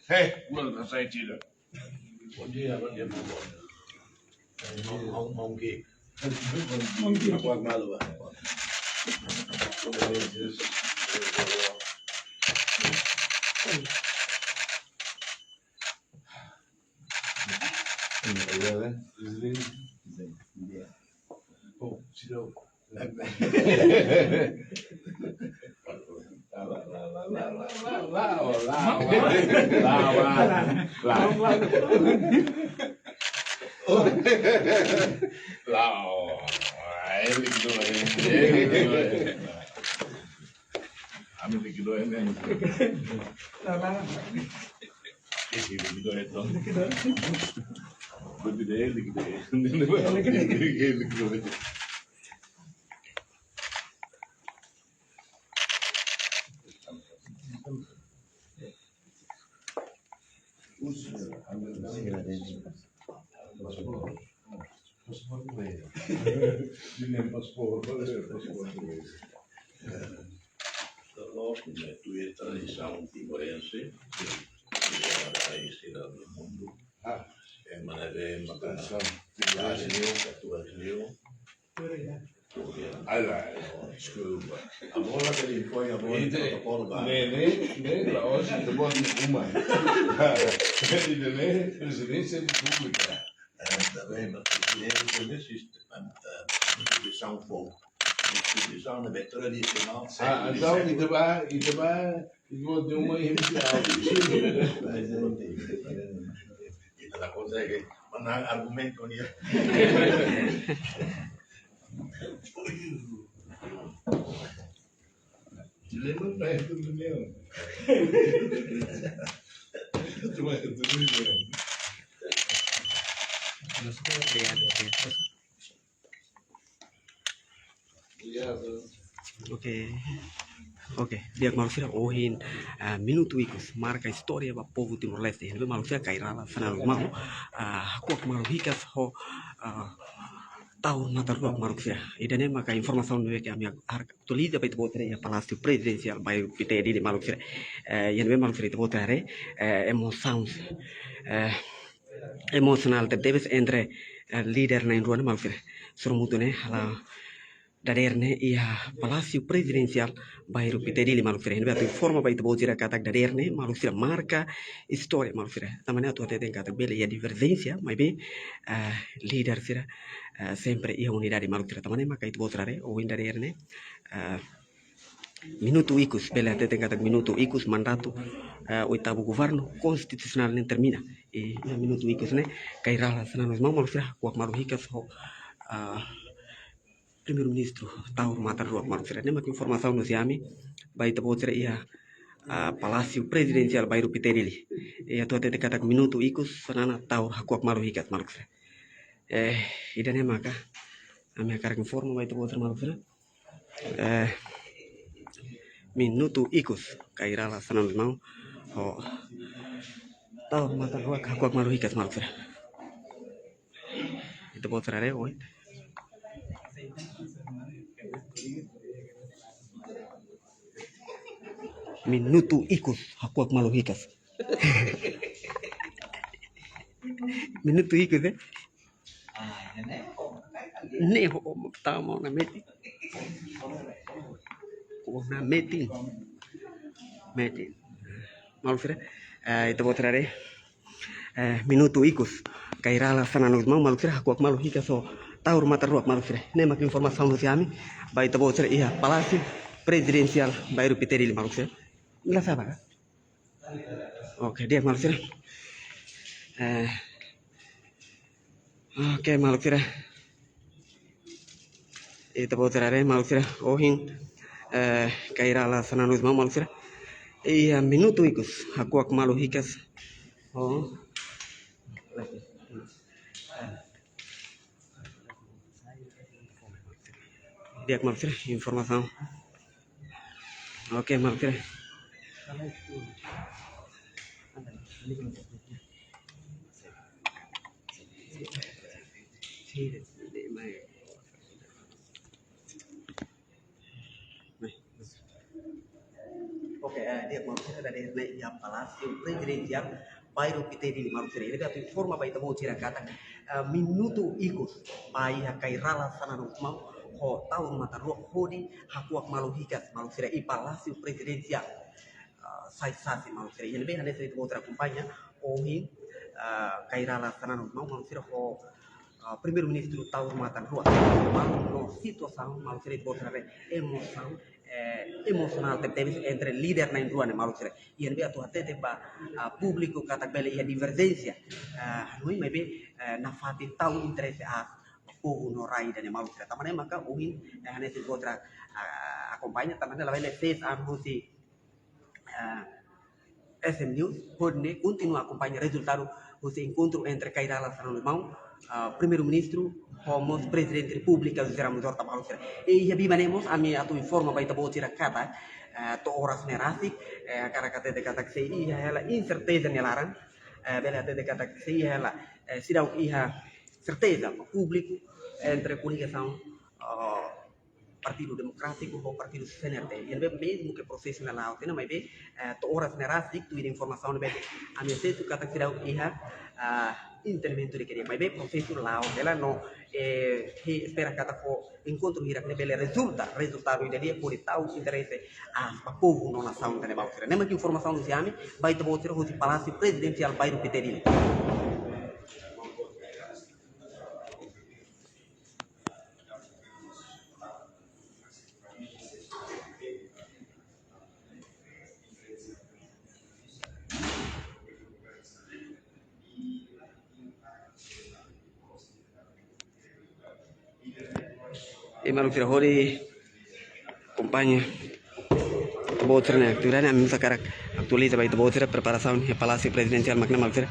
Bulan saya tidak. Dia monkey. Aku malu lah. Oh, silau. Tu é tradição timorense, istilah do mundo. É maneira makan brasileiro. Desculpa. A bola que ele põe a bola de Portugal. Nem, lá hoje eu vou uma. Nem presidência da República. Está bem, mas o presidente existe. Instituição fogo. Instituição na tradicional. Então, e vou de uma inicial. E ela consegue mandar argumento nisso. Lembra para isso do meu. Oke, dia manusia ohin minuto ikus marca história ba povo Timor-Leste. Ele manusia kairala sana mau kuak maluhikas ho tahun matar kuak manusia. Idane maka informasi nu que a minha actualidade para botar ya palácio presidencial by PTD de manusia. Yang memang manusia itu botar emoções emocional te debes entre líder na ruang manusia. Surmutune hala daderne ia palácio presidencial bairro Piteri malusia ini berarti forma baita bozira katak daderne malusia marca história malusia tamane atu até tem katak bele ia divergência mas bem líder sira sempre ia unidade malusia tamane maka itu bozrare o in daderne minuto icus bele até tem katak minuto icus mandato oitavo governo constitucional nem termina e minuto icus né kairala sana nos malusia kuak maluhikas ho primeiro-ministro Tauro Matar Ruak Marufira. Nem aqui informação nos yami, vai te botar ia palácio presidencial bairro Piterili. E a tua tete kata minuto ikus sanana Tauro Hakuak Maruhikat Marufira. Ida nem maka, a minha cara informa vai te botar Marufira. Minuto ikus kairala sanana mau, Tauro Matar Ruak Hakuak Maruhikat Marufira. Itu botar are oi. Minuto ikus hakuak maluhikas. Minuto ikus ne ho tamo na meti. Na meti. Meti. Malufira itu botrare minuto ikus kairala sananos mau malufira hakuak maluhikas so Tauro Matar Ruak Malufira. Ne mak informação no siami vai te botar ia palácio presidencial bairro Piterili Malufira. Nggak sabar. Oke, dia Malufira. Oke, Malufira. Itu botrare Malufira. Ohin kairala sananus mau Malufira. Iya minuto ikus hakuak maluhikas. Oh. Dia Malufira informação. Oke, Malufira. Oke, dia Malufira dari naik ya Palácio Presidencial bairro Piteri Marusira. Ele tu informa baita mo tira kata minuto ikut bai hakai rala sana mau ho tahun mata ro hodi hakuak maluhikas Marusira I Palácio Presidencial sai sasi Marusira. Ele bem nesse itu outra companhia ohin kai rala sana mau Marusira ho primeiro-ministro tahun mata ro mau situação Marusira itu outra emoção emosional tertebis entre líder na indruan Marusira. Ian be atu atete ba público kata bele ia divergência noi mai be na fati tau interesse a povo no rai da Marusira. Tamane maka uhin nesse outra acompanha tamane la bele 6 anos si SM News pode continuar acompanhar resultado do encontro entre Cairala Sanomau primeiro-ministro como presidente da República do Zeramo Zorta Marusira. E já vimos a minha atu informa para itabo tira kata to horas nerasi cara kata de kata que sei ela incerteza nelaran bela de kata que sei ela sidau iha certeza público entre coligação Partido Democrático ou Partido CNRD. E mesmo que processo na lá, tem mais bem, to horas nerasi tu ir informação bem a minha se tu kata que sidau iha intervento de querer, mas bem processo lá, ela não espera que for encontro hira que bele resultado e daí por tal interesse a povo na nação da Marusira. Nem mais informação do Ziami, vai ter outro o Palácio Presidencial bairro Piteri. E Marusira hori acompanha Botra né, tu rana mim sacar actualiza vai Botra preparação e Palácio Presidencial Magna Marusira.